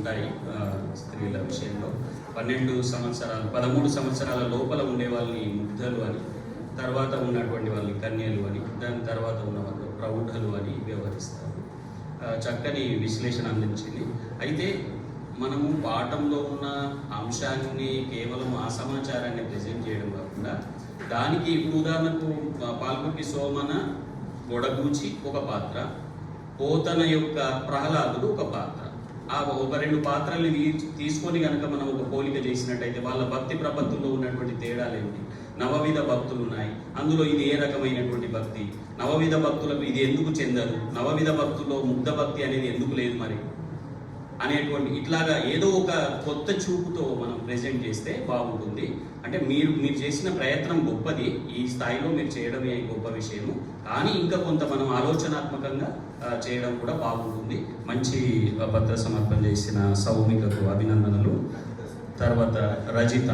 ఉంటాయి. స్త్రీల విషయంలో 13 సంవత్సరాల లోపల ఉండే వాళ్ళని ముగ్ధలు అని, తర్వాత ఉన్నటువంటి వాళ్ళని కన్యలు అని, దాని తర్వాత ఉన్న వాళ్ళు ప్రౌఢలు అని వ్యవహరిస్తారు. చక్కని విశ్లేషణ అందించింది. అయితే మనము పాఠంలో ఉన్న అంశాన్ని కేవలం ఆ సమాచారాన్ని ప్రజెంట్ చేయడం కాకుండా దానికి ఇప్పుడు ఉదాహరణకు పాల్గొకి సోమన గొడగూచి ఒక పాత్ర, పోతన యొక్క ప్రహ్లాదుడు ఒక పాత్ర. ఒక రెండు పాత్రల్ని తీసుకొని కనుక మనం ఒక పోలిక చేసినట్టయితే వాళ్ళ భక్తి ప్రపత్తుల్లో ఉన్నటువంటి తేడాలు ఏమిటి? నవవిధ భక్తులు ఉన్నాయి, అందులో ఇది ఏ రకమైనటువంటి భక్తి? నవవిధ భక్తులకు ఇది ఎందుకు చెందదు? నవవిధ భక్తుల్లో ముగ్ధ భక్తి అనేది ఎందుకు లేదు మరి అనేటువంటి ఇట్లాగా ఏదో ఒక కొత్త చూపుతో మనం ప్రెజెంట్ చేస్తే బాగుంటుంది. అంటే మీరు చేసిన ప్రయత్నం గొప్పది, ఈ స్థాయిలో మీరు చేయడమే గొప్ప విషయము. కానీ ఇంకా కొంత మనం ఆలోచనాత్మకంగా చేయడం కూడా బాగుంటుంది. మంచి పత్ర సమర్పణ చేసిన సౌమికకు అభినందనలు. తర్వాత రజిత